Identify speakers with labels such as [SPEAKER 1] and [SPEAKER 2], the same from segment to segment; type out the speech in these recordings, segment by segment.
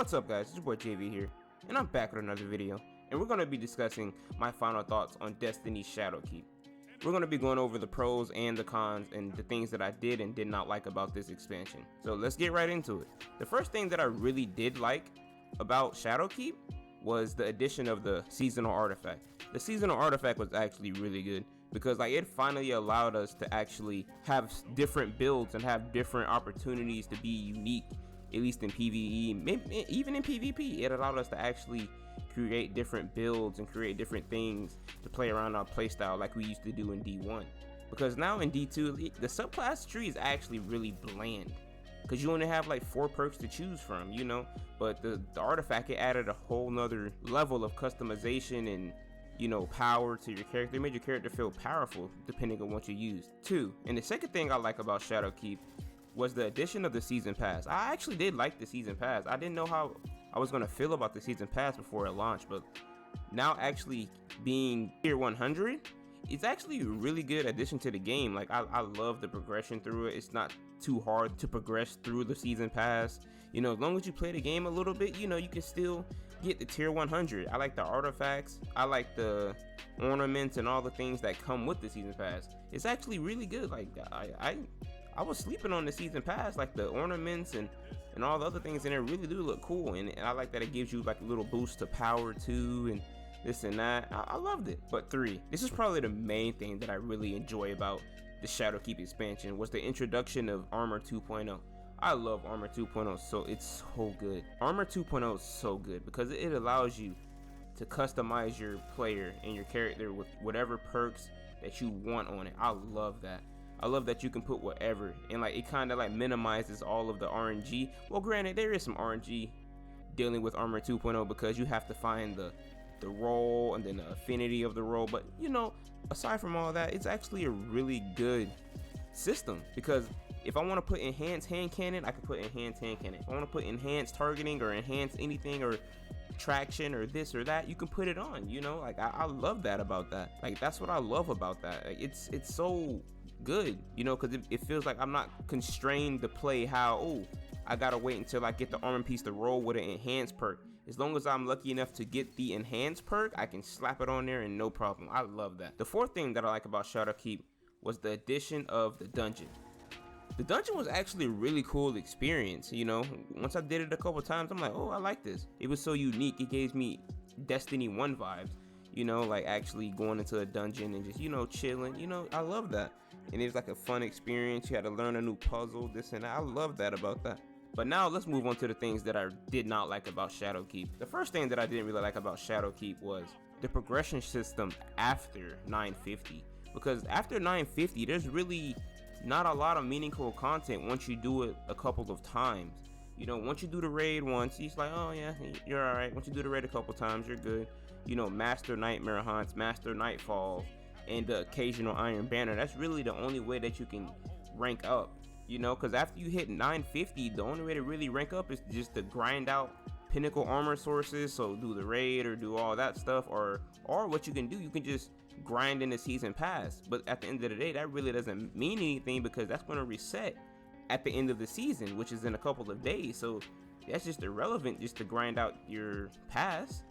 [SPEAKER 1] What's up guys, it's your boy JayVee here, and I'm back with another video, and we're going to be discussing my final thoughts on Destiny's Shadowkeep. We're going to be going over the pros and the cons and the things that I did and did not like about this expansion. So let's get right into it. The first thing that I really did like about Shadowkeep was the addition of the seasonal artifact. The seasonal artifact was actually really good because it finally allowed us to actually have different builds and have different opportunities to be unique. At least in PvE, maybe even in PvP, it allowed us to actually create different builds and create different things to play around our playstyle like we used to do in D1. Because now in D2, the subclass tree is actually really bland. Because you only have like 4 perks to choose from, you know? But the artifact, it added a whole nother level of customization and, you know, power to your character. It made your character feel powerful depending on what you used. 2. And the second thing I like about Shadowkeep was the addition of the season pass. I actually did like the season pass. I didn't know how I was going to feel about the season pass before it launched, but now actually being tier 100, it's actually a really good addition to the game. Like I love the progression through it. It's not too hard to progress through the season pass. You know, as long as you play the game a little bit, you know, you can still get the tier 100. I like the artifacts. I like the ornaments and all the things that come with the season pass. It's actually really good. Like I was sleeping on the season pass, like the ornaments and all the other things in there really do look cool, and I like that it gives you like a little boost to power too and this and that. I loved it. But 3, this is probably the main thing that I really enjoy about the Shadowkeep expansion, was the introduction of Armor 2.0. I love Armor 2.0, so it's so good. Armor 2.0 is so good because it allows you to customize your player and your character with whatever perks that you want on it. I love that. I love that you can put whatever, and like it kind of like minimizes all of the RNG. Well, granted, there is some RNG dealing with Armor 2.0 because you have to find the role and then the affinity of the role, but you know, aside from all that, it's actually a really good system because if I want to put enhanced hand cannon, I can put enhanced hand cannon. If I want to put enhanced targeting or enhanced anything or traction or this or that, you can put it on, you know? Like I love that about that. Like that's what I love about that. Like, it's so good, you know, because it feels like I'm not constrained to play how, I gotta wait until I get the armor piece to roll with an enhanced perk. As long as I'm lucky enough to get the enhanced perk, I can slap it on there and no problem. I love that. The 4th thing that I like about Shadowkeep was the addition of the dungeon. The dungeon was actually a really cool experience, you know. Once I did it a couple times, I'm like, I like this. It was so unique. It gave me Destiny 1 vibes, you know, like actually going into a dungeon and just, you know, chilling, you know. I love that. And it was like a fun experience. You had to learn a new puzzle, this and that. I love that about that. But now let's move on to the things that I did not like about Shadowkeep. The first thing that I didn't really like about Shadowkeep was the progression system after 950. Because after 950, there's really not a lot of meaningful content once you do it a couple of times. You know, once you do the raid once, it's like, oh yeah, you're alright. Once you do the raid a couple times, you're good. You know, master nightmare hunts, master nightfalls, and the occasional iron banner. That's really the only way that you can rank up, you know, because after you hit 950, the only way to really rank up is just to grind out pinnacle armor sources. So do the raid or do all that stuff, or what you can do, you can just grind in the season pass. But at the end of the day, that really doesn't mean anything because that's going to reset at the end of the season, which is in a couple of days. So that's just irrelevant just to grind out your pass.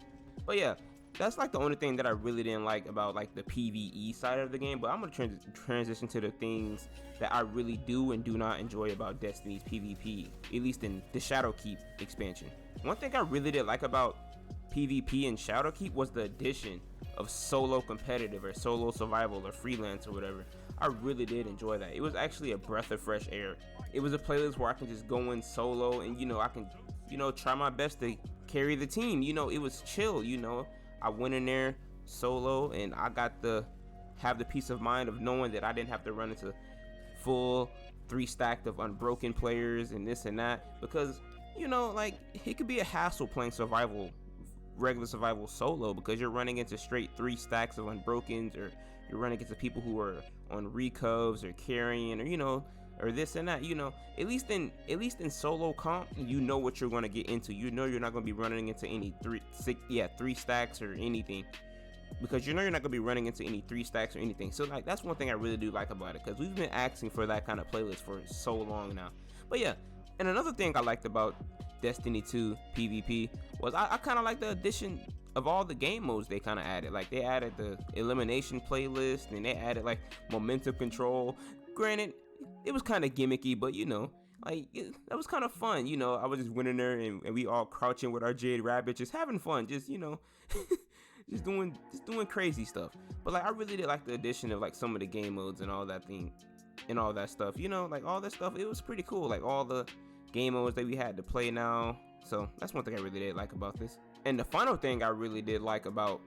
[SPEAKER 1] But yeah, that's like the only thing that I really didn't like about like the PvE side of the game. But I'm going to transition to the things that I really do and do not enjoy about Destiny's PvP, at least in the Shadowkeep expansion. One thing I really did like about PvP and Shadowkeep was the addition of solo competitive or solo survival or freelance or whatever. I really did enjoy that. It was actually a breath of fresh air. It was a playlist where I can just go in solo and, you know, I can, you know, try my best to carry the team. You know, it was chill, you know. I went in there solo and I got to have the peace of mind of knowing that I didn't have to run into full 3 stacked of unbroken players and this and that, because, you know, like it could be a hassle playing regular survival solo because you're running into straight 3 stacks of unbrokens, or you're running into people who are on recovs or carrying, or, you know, or this and that. You know, at least in solo comp, you know what you're going to get into. You know you're not going to be running into any 3 stacks or anything, because you know you're not going to be running into any 3 stacks or anything. So like that's one thing I really do like about it, because we've been asking for that kind of playlist for so long now. But yeah, and another thing I liked about Destiny 2 PvP was I kind of like the addition of all the game modes they kind of added. Like they added the elimination playlist, and they added like momentum control. Granted, it was kind of gimmicky, but you know, like that was kind of fun. You know, I was just winning there, and we all crouching with our Jade Rabbit, just having fun, just you know, just doing crazy stuff. But like I really did like the addition of like some of the game modes and all that thing, and all that stuff. You know, like all that stuff, it was pretty cool. Like all the game modes that we had to play now. So that's one thing I really did like about this. And the final thing I really did like about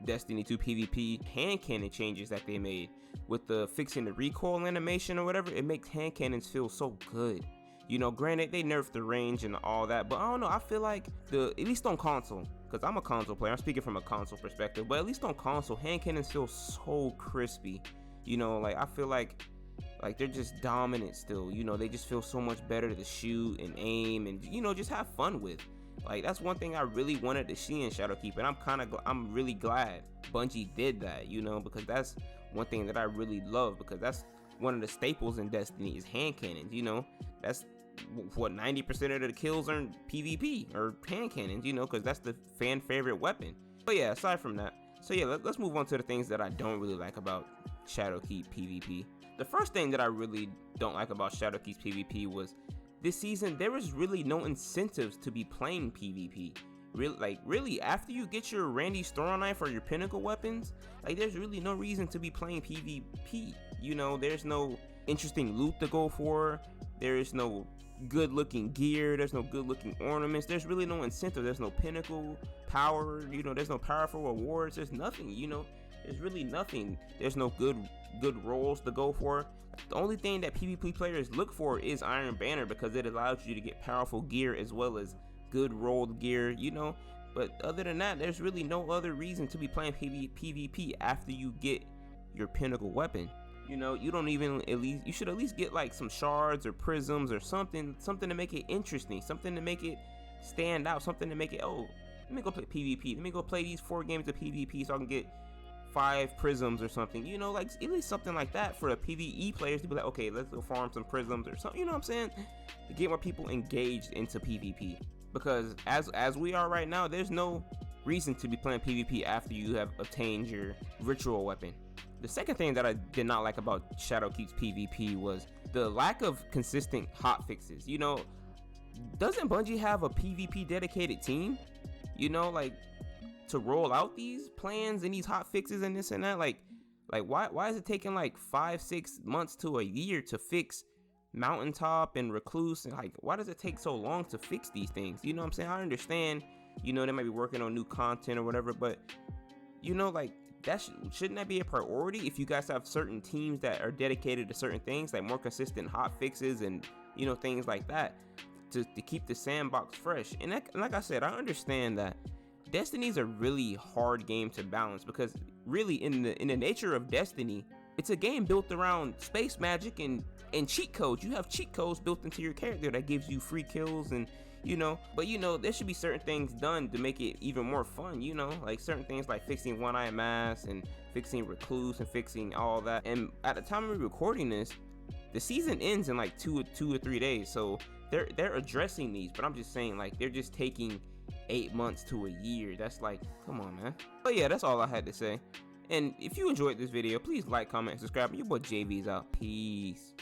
[SPEAKER 1] Destiny 2 PvP, hand cannon changes that they made with the fixing the recoil animation or whatever. It makes hand cannons feel so good. You know, granted they nerfed the range and all that, but I don't know, I feel like at least on console, because I'm a console player, I'm speaking from a console perspective, but at least on console, hand cannons feel so crispy. You know, like I feel like they're just dominant still. You know, they just feel so much better to shoot and aim and, you know, just have fun with. Like that's one thing I really wanted to see in Shadowkeep, and I'm really glad Bungie did that, you know, because that's one thing that I really love, because that's one of the staples in Destiny is hand cannons. You know, that's what 90% of the kills are in PvP or hand cannons, you know, because that's the fan favorite weapon. But yeah, aside from that, so yeah, let's move on to the things that I don't really like about Shadowkeep PvP. The first thing that I really don't like about Shadowkeep's PvP was this season there was really no incentives to be playing PvP. Really, after you get your Randy Storm Knife or your pinnacle weapons, like there's really no reason to be playing PvP. You know, there's no interesting loot to go for. There's no good looking gear. There's no good looking ornaments. There's really no incentive. There's no pinnacle power. You know, there's no powerful rewards. There's nothing. You know, there's really nothing. There's no good roles to go for. The only thing that PvP players look for is Iron Banner, because it allows you to get powerful gear as well as good rolled gear, you know. But other than that, there's really no other reason to be playing PvP after you get your pinnacle weapon. You know, you don't even you should at least get like some shards or prisms or something to make it interesting, something to make it stand out, something to make it, oh, let me go play PvP. Let me go play these 4 games of PvP so I can get 5 prisms or something, you know, like at least something like that for the PvE players to be like, okay, let's go farm some prisms or something, you know what I'm saying, to get more people engaged into PvP. Because as we are right now, there's no reason to be playing PvP after you have obtained your ritual weapon. The second thing that I did not like about Shadowkeep's PvP was the lack of consistent hotfixes. You know, doesn't Bungie have a PvP dedicated team, you know, like to roll out these plans and these hotfixes and this and that? Like why is it taking like 5-6 months to a year to fix Mountaintop and Recluse? And like, why does it take so long to fix these things? You know what I'm saying? I understand, you know, they might be working on new content or whatever, but you know, like that shouldn't that be a priority if you guys have certain teams that are dedicated to certain things, like more consistent hot fixes and, you know, things like that to keep the sandbox fresh. And like I said, I understand that Destiny's a really hard game to balance, because really in the nature of Destiny, it's a game built around space magic and cheat codes. You have cheat codes built into your character that gives you free kills, and you know, but you know, there should be certain things done to make it even more fun, you know, like certain things like fixing One-Eye Mask and fixing Recluse and fixing all that. And at the time of recording this, the season ends in like 2 or 3 days, so they're addressing these, but I'm just saying, like, they're just taking 8 months to a year. That's like, come on, man. But yeah, that's all I had to say. And if you enjoyed this video, please like, comment, and subscribe. Your boy JayVee's out. Peace.